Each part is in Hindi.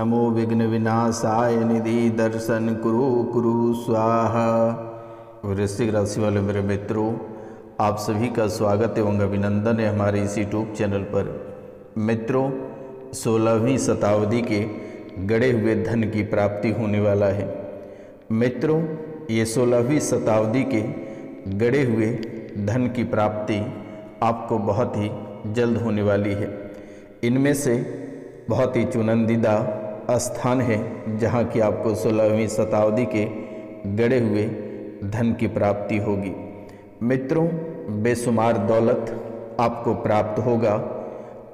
नमो विघ्न विनाशाय निधि दर्शन कुरु कुरु स्वाहा। वृश्चिक राशि वाले मेरे मित्रों, आप सभी का स्वागत एवं अभिनंदन है हमारे इस यूट्यूब चैनल पर। मित्रों, 16वीं शताब्दी के गड़े हुए धन की प्राप्ति होने वाला है। मित्रों, ये 16वीं शताब्दी के गड़े हुए धन की प्राप्ति आपको बहुत ही जल्द होने वाली है। इनमें से बहुत ही चुनिंदा स्थान है जहाँ की आपको 16वीं शताब्दी के गड़े हुए धन की प्राप्ति होगी। मित्रों, बेशुमार दौलत आपको प्राप्त होगा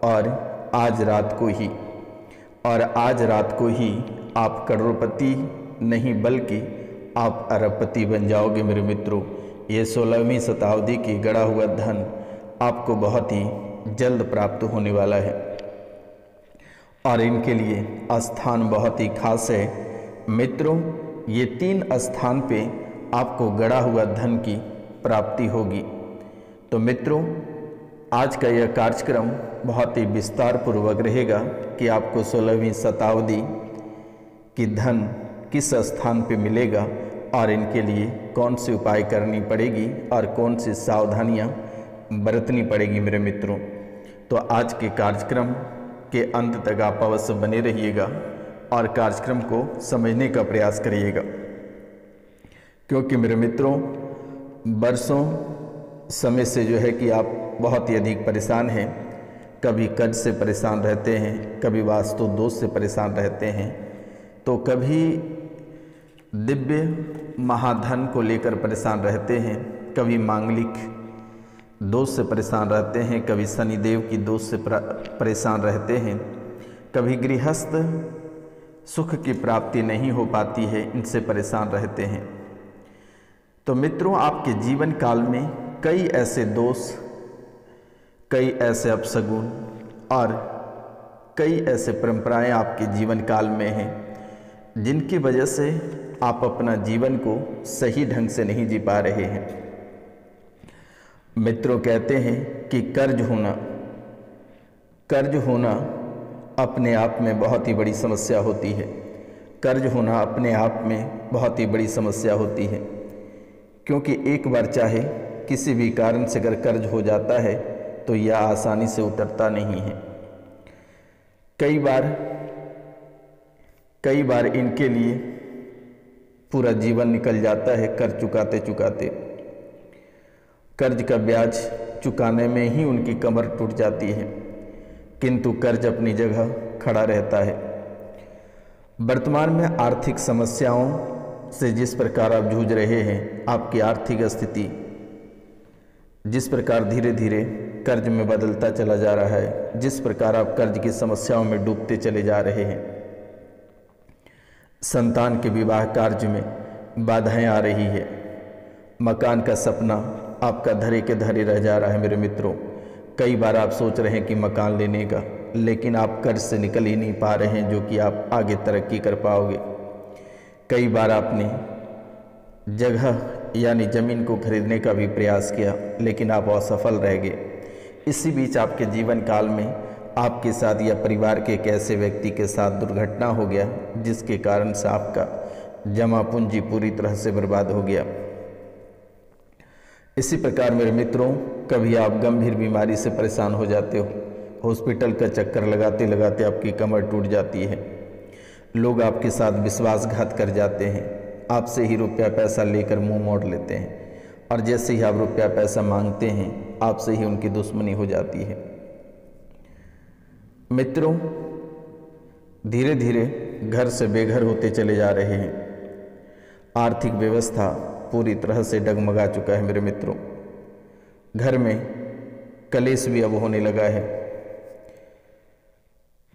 और आज रात को ही आप करोड़पति नहीं बल्कि आप अरबपति बन जाओगे। मेरे मित्रों, ये 16वीं शताब्दी की गड़ा हुआ धन आपको बहुत ही जल्द प्राप्त होने वाला है और इनके लिए स्थान बहुत ही खास है। मित्रों, ये 3 स्थान पे आपको गड़ा हुआ धन की प्राप्ति होगी। तो मित्रों, आज का यह कार्यक्रम बहुत ही विस्तार पूर्वक रहेगा कि आपको 16वीं शताब्दी की धन किस स्थान पे मिलेगा और इनके लिए कौन सी उपाय करनी पड़ेगी और कौन सी सावधानियां बरतनी पड़ेगी। मेरे मित्रों, तो आज के कार्यक्रम के अंत तक आप अवश्य बने रहिएगा और कार्यक्रम को समझने का प्रयास करिएगा, क्योंकि मेरे मित्रों, बरसों समय से जो है कि आप बहुत ही अधिक परेशान हैं। कभी कर्ज से परेशान रहते हैं, कभी वास्तु दोष से परेशान रहते हैं, तो कभी दिव्य महाधन को लेकर परेशान रहते हैं, कभी मांगलिक दोष से परेशान रहते हैं, कभी शनिदेव की दोष से परेशान रहते हैं, कभी गृहस्थ सुख की प्राप्ति नहीं हो पाती है, इनसे परेशान रहते हैं। तो मित्रों, आपके जीवन काल में कई ऐसे दोष, कई ऐसे अपशगुन और कई ऐसे परंपराएं आपके जीवन काल में हैं जिनकी वजह से आप अपना जीवन को सही ढंग से नहीं जी पा रहे हैं। मित्रों, कहते हैं कि कर्ज होना अपने आप में बहुत ही बड़ी समस्या होती है। कर्ज होना अपने आप में बहुत ही बड़ी समस्या होती है, क्योंकि एक बार चाहे किसी भी कारण से अगर कर्ज हो जाता है तो यह आसानी से उतरता नहीं है। कई बार इनके लिए पूरा जीवन निकल जाता है कर्ज चुकाते चुकाते। कर्ज का ब्याज चुकाने में ही उनकी कमर टूट जाती है, किंतु कर्ज अपनी जगह खड़ा रहता है। वर्तमान में आर्थिक समस्याओं से जिस प्रकार आप जूझ रहे हैं, आपकी आर्थिक स्थिति जिस प्रकार धीरे धीरे कर्ज में बदलता चला जा रहा है, जिस प्रकार आप कर्ज की समस्याओं में डूबते चले जा रहे हैं, संतान के विवाह कार्य में बाधाएं आ रही है, मकान का सपना आपका धरे के धरे रह जा रहा है। मेरे मित्रों, कई बार आप सोच रहे हैं कि मकान लेने का, लेकिन आप कर्ज से निकल ही नहीं पा रहे हैं जो कि आप आगे तरक्की कर पाओगे। कई बार आपने जगह यानी ज़मीन को खरीदने का भी प्रयास किया, लेकिन आप असफल रह गए। इसी बीच आपके जीवन काल में आपके साथ या परिवार के एक ऐसे व्यक्ति के साथ दुर्घटना हो गया जिसके कारण से आपका जमा पूंजी पूरी तरह से बर्बाद हो गया। इसी प्रकार मेरे मित्रों, कभी आप गंभीर बीमारी से परेशान हो जाते हो, हॉस्पिटल का चक्कर लगाते लगाते आपकी कमर टूट जाती है, लोग आपके साथ विश्वासघात कर जाते हैं, आपसे ही रुपया पैसा लेकर मुंह मोड़ लेते हैं और जैसे ही आप रुपया पैसा मांगते हैं, आपसे ही उनकी दुश्मनी हो जाती है। मित्रों, धीरे धीरे घर से बेघर होते चले जा रहे हैं। आर्थिक व्यवस्था पूरी तरह से डगमगा चुका है। मेरे मित्रों, घर में कलेश भी अब होने लगा है।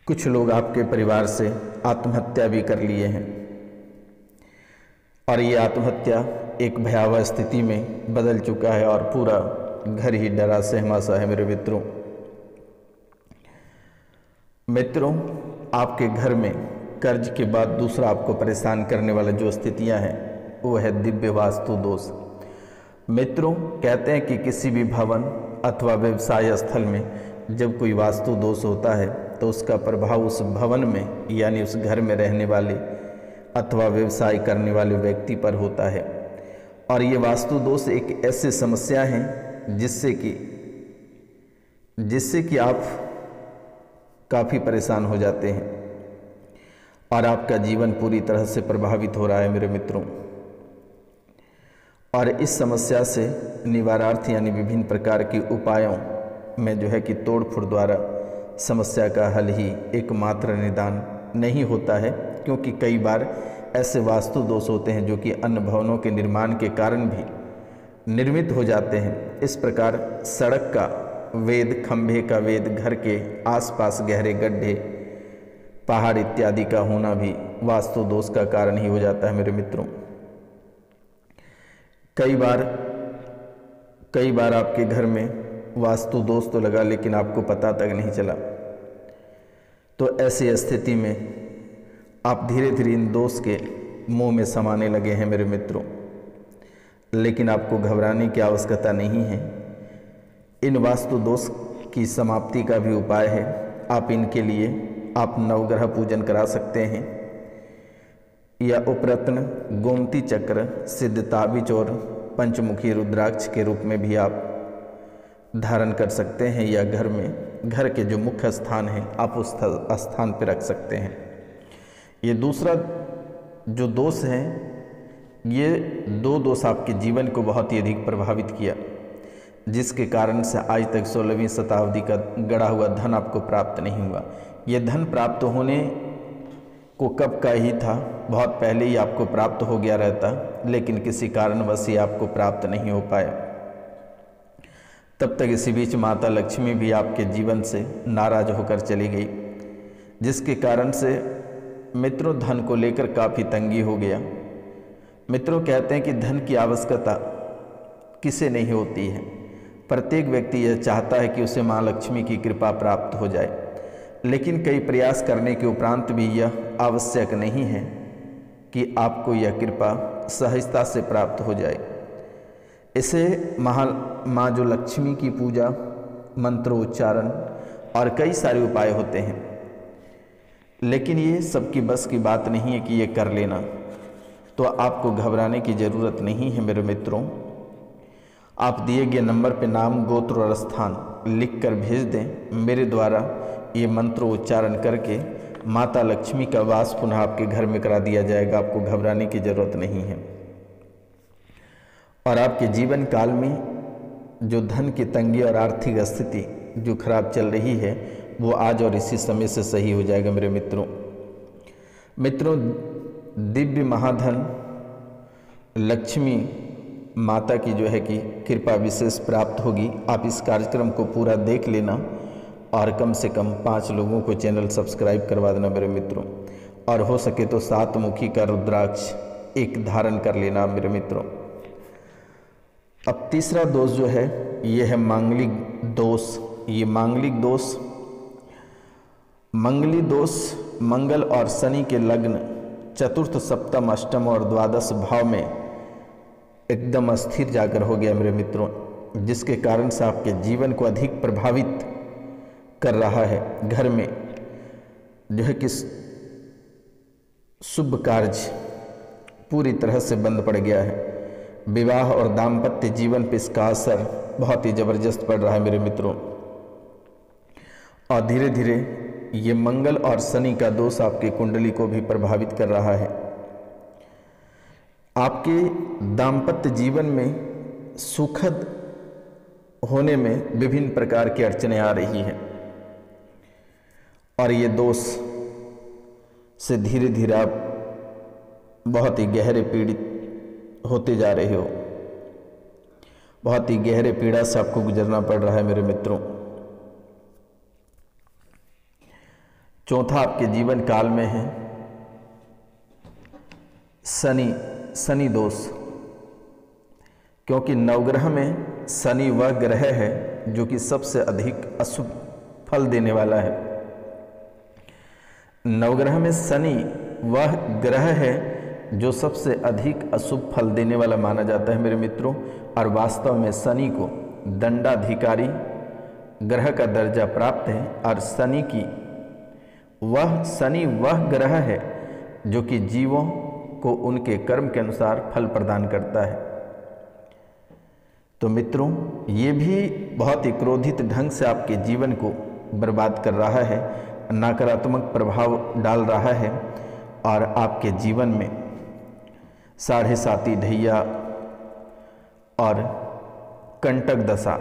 कुछ लोग आपके परिवार से आत्महत्या भी कर लिए हैं और ये आत्महत्या एक भयावह स्थिति में बदल चुका है और पूरा घर ही डरा सहमासा है। मेरे मित्रों, आपके घर में कर्ज के बाद दूसरा आपको परेशान करने वाला जो स्थितियां हैं वो है दिव्य वास्तु दोष। मित्रों, कहते हैं कि किसी भी भवन अथवा व्यवसाय स्थल में जब कोई वास्तु दोष होता है तो उसका प्रभाव उस भवन में यानी उस घर में रहने वाले अथवा व्यवसाय करने वाले व्यक्ति पर होता है। और ये वास्तु दोष एक ऐसी समस्या है जिससे कि आप काफ़ी परेशान हो जाते हैं और आपका जीवन पूरी तरह से प्रभावित हो रहा है मेरे मित्रों। और इस समस्या से निवारार्थ यानी विभिन्न प्रकार के उपायों में जो है कि तोड़ फोड़ द्वारा समस्या का हल ही एकमात्र निदान नहीं होता है, क्योंकि कई बार ऐसे वास्तु दोष होते हैं जो कि अन्य भवनों के निर्माण के कारण भी निर्मित हो जाते हैं। इस प्रकार सड़क का वेद, खंभे का वेद, घर के आसपास गहरे गड्ढे, पहाड़ इत्यादि का होना भी वास्तु दोष का कारण ही हो जाता है मेरे मित्रों। कई बार आपके घर में वास्तु दोष तो लगा लेकिन आपको पता तक नहीं चला। तो ऐसी स्थिति में आप धीरे धीरे इन दोष के मुंह में समाने लगे हैं मेरे मित्रों। लेकिन आपको घबराने की आवश्यकता नहीं है। इन वास्तु दोष की समाप्ति का भी उपाय है। आप इनके लिए आप नवग्रह पूजन करा सकते हैं, या उपरत्न, गोमती चक्र, सिद्ध ताबीज और पंचमुखी रुद्राक्ष के रूप में भी आप धारण कर सकते हैं, या घर के जो मुख्य स्थान है आप उस स्थान पर रख सकते हैं। ये दूसरा जो दोष है, ये दो दोष आपके जीवन को बहुत ही अधिक प्रभावित किया, जिसके कारण से आज तक 16वीं शताब्दी का गड़ा हुआ धन आपको प्राप्त नहीं हुआ। ये धन प्राप्त होने को कब का ही था, बहुत पहले ही आपको प्राप्त हो गया रहता, लेकिन किसी कारणवश ही आपको प्राप्त नहीं हो पाया। तब तक इसी बीच माता लक्ष्मी भी आपके जीवन से नाराज होकर चली गई, जिसके कारण से मित्रों धन को लेकर काफ़ी तंगी हो गया। मित्रों कहते हैं कि धन की आवश्यकता किसे नहीं होती है, प्रत्येक व्यक्ति यह चाहता है कि उसे माँ लक्ष्मी की कृपा प्राप्त हो जाए, लेकिन कई प्रयास करने के उपरांत भी यह आवश्यक नहीं है कि आपको यह कृपा सहजता से प्राप्त हो जाए। इसे माँ जो लक्ष्मी की पूजा, मंत्रोच्चारण और कई सारे उपाय होते हैं, लेकिन ये सबकी बस की बात नहीं है कि ये कर लेना। तो आपको घबराने की ज़रूरत नहीं है मेरे मित्रों। आप दिए गए नंबर पर नाम, गोत्र और स्थान लिखकर भेज दें। मेरे द्वारा ये मंत्र उच्चारण करके माता लक्ष्मी का वास पुनः आपके घर में करा दिया जाएगा। आपको घबराने की ज़रूरत नहीं है। और आपके जीवन काल में जो धन की तंगी और आर्थिक स्थिति जो खराब चल रही है, वो आज और इसी समय से सही हो जाएगा मेरे मित्रों। दिव्य महाधन लक्ष्मी माता की जो है कि कृपा विशेष प्राप्त होगी। आप इस कार्यक्रम को पूरा देख लेना और कम से कम 5 लोगों को चैनल सब्सक्राइब करवा देना मेरे मित्रों। और हो सके तो 7 मुखी का रुद्राक्ष एक धारण कर लेना मेरे मित्रों। अब तीसरा दोष जो है, ये है मांगलिक दोष। ये मांगलिक दोष, मंगली दोष मंगल और शनि के लग्न चतुर्थ, सप्तम, अष्टम और द्वादश भाव में एकदम अस्थिर जाकर हो गया मेरे मित्रों, जिसके कारण से आपके जीवन को अधिक प्रभावित कर रहा है। घर में जो है कि शुभ कार्य पूरी तरह से बंद पड़ गया है। विवाह और दाम्पत्य जीवन पर इसका असर बहुत ही जबरदस्त पड़ रहा है मेरे मित्रों। और धीरे धीरे ये मंगल और शनि का दोष आपकी कुंडली को भी प्रभावित कर रहा है। आपके दाम्पत्य जीवन में सुखद होने में विभिन्न प्रकार की अड़चनें आ रही हैं, और ये दोष से धीरे धीरे आप बहुत ही गहरे पीड़ित होते जा रहे हो। बहुत ही गहरे पीड़ा से आपको गुजरना पड़ रहा है मेरे मित्रों। चौथा आपके जीवन काल में है शनि दोष, क्योंकि नवग्रह में शनि वह ग्रह है जो कि सबसे अधिक अशुभ फल देने वाला है। नवग्रह में शनि वह ग्रह है जो सबसे अधिक अशुभ फल देने वाला माना जाता है मेरे मित्रों। और वास्तव में शनि को दंडाधिकारी ग्रह का दर्जा प्राप्त है, और शनि की वह शनि वह ग्रह है जो कि जीवों को उनके कर्म के अनुसार फल प्रदान करता है। तो मित्रों, ये भी बहुत ही क्रोधित ढंग से आपके जीवन को बर्बाद कर रहा है, नकारात्मक प्रभाव डाल रहा है और आपके जीवन में साढ़े साती ढैया और कंटक दशा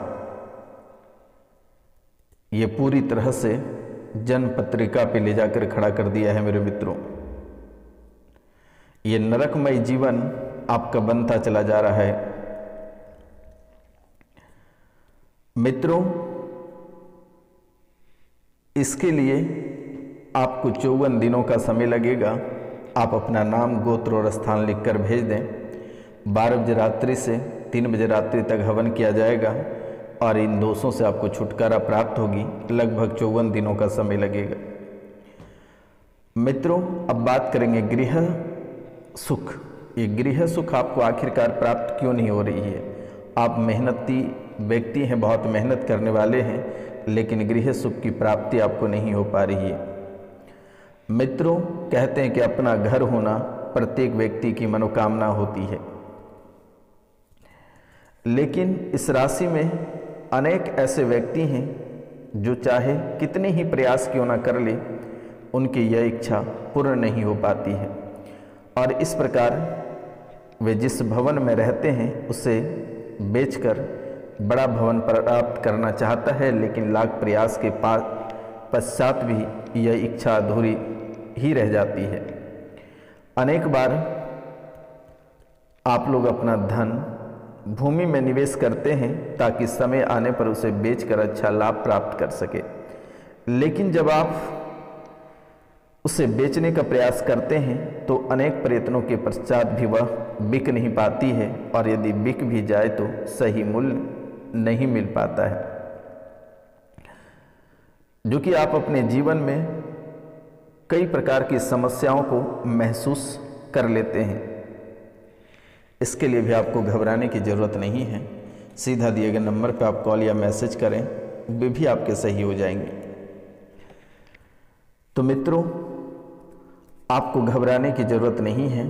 ये पूरी तरह से जन्म पत्रिका पे ले जाकर खड़ा कर दिया है मेरे मित्रों। ये नरकमय जीवन आपका बनता चला जा रहा है। मित्रों, इसके लिए आपको 54 दिनों का समय लगेगा। आप अपना नाम, गोत्र और स्थान लिखकर भेज दें। 12 बजे रात्रि से 3 बजे रात्रि तक हवन किया जाएगा और इन दोषों से आपको छुटकारा प्राप्त होगी। लगभग 54 दिनों का समय लगेगा। मित्रों, अब बात करेंगे गृह सुख। ये गृह सुख आपको आखिरकार प्राप्त क्यों नहीं हो रही है? आप मेहनती व्यक्ति हैं, बहुत मेहनत करने वाले हैं, लेकिन गृह सुख की प्राप्ति आपको नहीं हो पा रही है। मित्रों, कहते हैं कि अपना घर होना प्रत्येक व्यक्ति की मनोकामना होती है, लेकिन इस राशि में अनेक ऐसे व्यक्ति हैं जो चाहे कितने ही प्रयास क्यों ना कर ले, उनकी यह इच्छा पूर्ण नहीं हो पाती है और इस प्रकार वे जिस भवन में रहते हैं उसे बेचकर बड़ा भवन प्राप्त करना चाहता है, लेकिन लाख प्रयास के पश्चात भी यह इच्छा अधूरी ही रह जाती है। अनेक बार आप लोग अपना धन भूमि में निवेश करते हैं ताकि समय आने पर उसे बेचकर अच्छा लाभ प्राप्त कर सके, लेकिन जब आप उसे बेचने का प्रयास करते हैं तो अनेक प्रयत्नों के पश्चात भी वह बिक नहीं पाती है और यदि बिक भी जाए तो सही मूल्य नहीं मिल पाता है, जो कि आप अपने जीवन में कई प्रकार की समस्याओं को महसूस कर लेते हैं। इसके लिए भी आपको घबराने की ज़रूरत नहीं है। सीधा दिए गए नंबर पर आप कॉल या मैसेज करें, वे भी आपके सही हो जाएंगे। तो मित्रों, आपको घबराने की ज़रूरत नहीं है।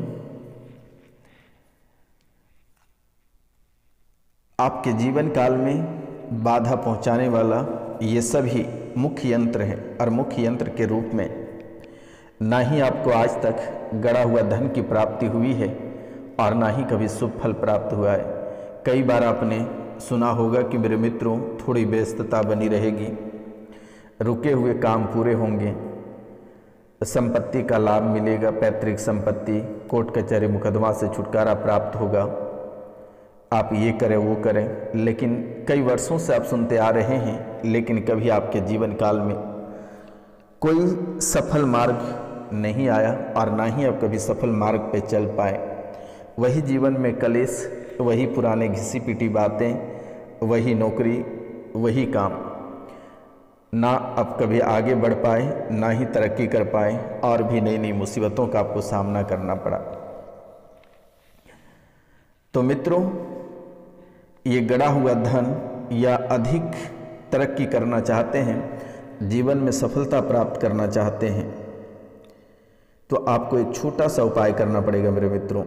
आपके जीवन काल में बाधा पहुंचाने वाला ये सभी मुख्य यंत्र हैं और मुख्य यंत्र के रूप में ना ही आपको आज तक गड़ा हुआ धन की प्राप्ति हुई है और ना ही कभी शुभ फल प्राप्त हुआ है। कई बार आपने सुना होगा कि मेरे मित्रों, थोड़ी व्यस्तता बनी रहेगी, रुके हुए काम पूरे होंगे, संपत्ति का लाभ मिलेगा, पैतृक संपत्ति, कोर्ट कचहरी मुकदमा से छुटकारा प्राप्त होगा, आप ये करें वो करें। लेकिन कई वर्षों से आप सुनते आ रहे हैं, लेकिन कभी आपके जीवन काल में कोई सफल मार्ग नहीं आया और ना ही आप कभी सफल मार्ग पे चल पाए। वही जीवन में कलेश, वही पुराने घिसी पिटी बातें, वही नौकरी, वही काम, ना आप कभी आगे बढ़ पाए, ना ही तरक्की कर पाए और भी नई नई मुसीबतों का आपको सामना करना पड़ा। तो मित्रों, ये गड़ा हुआ धन या अधिक तरक्की करना चाहते हैं, जीवन में सफलता प्राप्त करना चाहते हैं, तो आपको एक छोटा सा उपाय करना पड़ेगा मेरे मित्रों।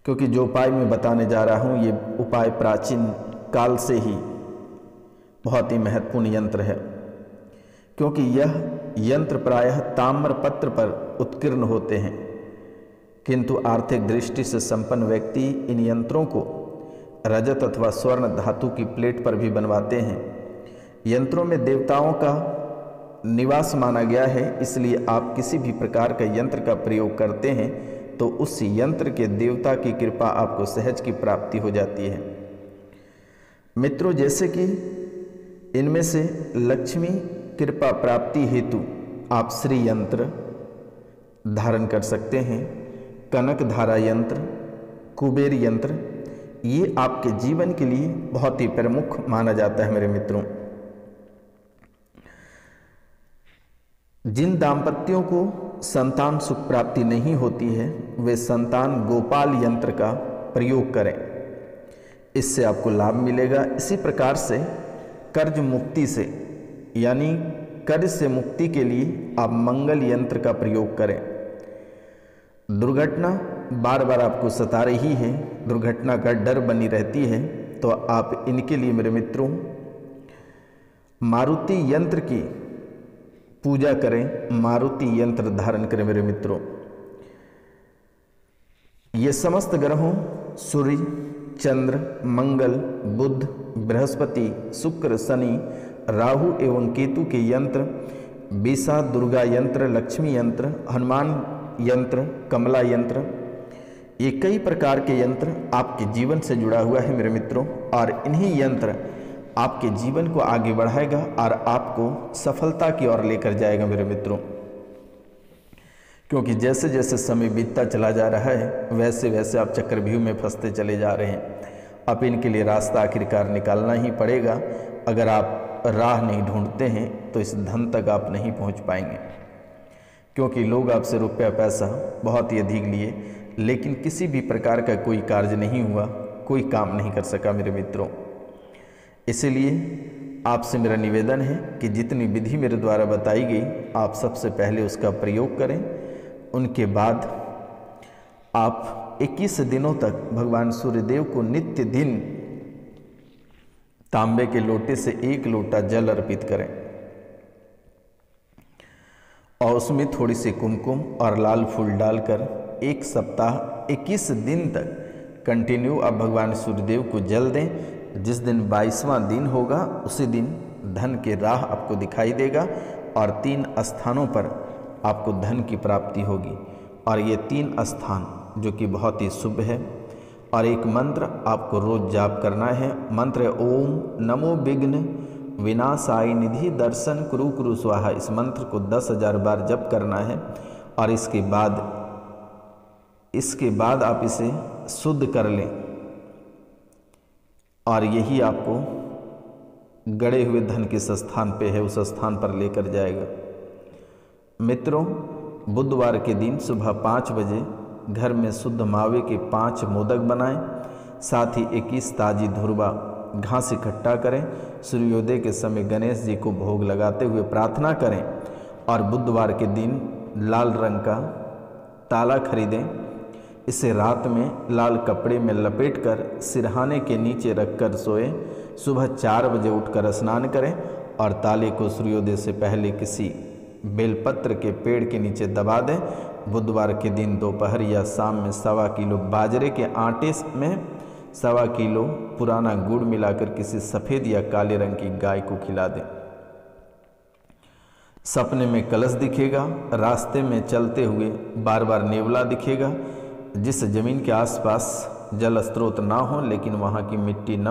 क्योंकि जो उपाय मैं बताने जा रहा हूँ, ये उपाय प्राचीन काल से ही बहुत ही महत्वपूर्ण यंत्र है, क्योंकि यह यंत्र प्रायः ताम्र पत्र पर उत्कीर्ण होते हैं, किंतु आर्थिक दृष्टि से संपन्न व्यक्ति इन यंत्रों को रजत अथवा स्वर्ण धातु की प्लेट पर भी बनवाते हैं। यंत्रों में देवताओं का निवास माना गया है, इसलिए आप किसी भी प्रकार का यंत्र का प्रयोग करते हैं तो उस यंत्र के देवता की कृपा आपको सहज की प्राप्ति हो जाती है। मित्रों, जैसे कि इनमें से लक्ष्मी कृपा प्राप्ति हेतु आप श्री यंत्र धारण कर सकते हैं, कनक धारा यंत्र, कुबेर यंत्र, ये आपके जीवन के लिए बहुत ही प्रमुख माना जाता है मेरे मित्रों। जिन दाम्पत्यों को संतान सुख प्राप्ति नहीं होती है, वे संतान गोपाल यंत्र का प्रयोग करें, इससे आपको लाभ मिलेगा। इसी प्रकार से कर्ज मुक्ति से, यानी कर्ज से मुक्ति के लिए आप मंगल यंत्र का प्रयोग करें। दुर्घटना बार बार आपको सता रही है, दुर्घटना का डर बनी रहती है, तो आप इनके लिए मेरे मित्रों मारुति यंत्र की पूजा करें, मारुति यंत्र धारण करें मेरे मित्रों। ये समस्त ग्रहों सूर्य, चंद्र, मंगल, बुध, बृहस्पति, शुक्र, शनि, राहु एवं केतु के यंत्र, बीसा दुर्गा यंत्र, लक्ष्मी यंत्र, हनुमान यंत्र, कमला यंत्र, ये कई प्रकार के यंत्र आपके जीवन से जुड़ा हुआ है मेरे मित्रों। और इन्हीं यंत्र आपके जीवन को आगे बढ़ाएगा और आपको सफलता की ओर लेकर जाएगा मेरे मित्रों। क्योंकि जैसे जैसे समय बीतता चला जा रहा है वैसे वैसे आप चक्रव्यूह में फंसते चले जा रहे हैं। अब इनके लिए रास्ता आखिरकार निकालना ही पड़ेगा। अगर आप राह नहीं ढूंढते हैं तो इस धन तक आप नहीं पहुंच पाएंगे, क्योंकि लोग आपसे रुपया पैसा बहुत ही अधिक लिए, लेकिन किसी भी प्रकार का कोई कार्य नहीं हुआ, कोई काम नहीं कर सका मेरे मित्रों। इसलिए आपसे मेरा निवेदन है कि जितनी विधि मेरे द्वारा बताई गई आप सबसे पहले उसका प्रयोग करें। उनके बाद आप 21 दिनों तक भगवान सूर्यदेव को नित्य दिन तांबे के लोटे से 1 लोटा जल अर्पित करें और उसमें थोड़ी सी कुमकुम और लाल फूल डालकर 1 सप्ताह 21 दिन तक कंटिन्यू आप भगवान सूर्यदेव को जल दें। जिस दिन 22वां दिन होगा उसी दिन धन की राह आपको दिखाई देगा और 3 स्थानों पर आपको धन की प्राप्ति होगी। और ये 3 स्थान जो कि बहुत ही शुभ है। और एक मंत्र आपको रोज जाप करना है। मंत्र है ओम नमो विघ्न विनाशाय निधि दर्शन कुरु कुरु स्वाहा। इस मंत्र को 10,000 बार जप करना है और इसके बाद आप इसे शुद्ध कर लें और यही आपको गड़े हुए धन किस स्थान पे है उस स्थान पर लेकर जाएगा। मित्रों, बुधवार के दिन सुबह 5 बजे घर में शुद्ध मावे के 5 मोदक बनाएं, साथ ही 21 ताजी धुरवा घास इकट्ठा करें। सूर्योदय के समय गणेश जी को भोग लगाते हुए प्रार्थना करें और बुधवार के दिन लाल रंग का ताला खरीदें। इसे रात में लाल कपड़े में लपेटकर सिरहाने के नीचे रखकर सोएं। सुबह 4 बजे उठकर स्नान करें और ताले को सूर्योदय से पहले किसी बेलपत्र के पेड़ के नीचे दबा दें। बुधवार के दिन दोपहर या शाम में 1.25 किलो बाजरे के आटे में 1.25 किलो पुराना गुड़ मिलाकर किसी सफ़ेद या काले रंग की गाय को खिला दें। सपने में कलश दिखेगा, रास्ते में चलते हुए बार बार नेवला दिखेगा। जिस जमीन के आसपास जल स्रोत ना हो लेकिन वहाँ की मिट्टी न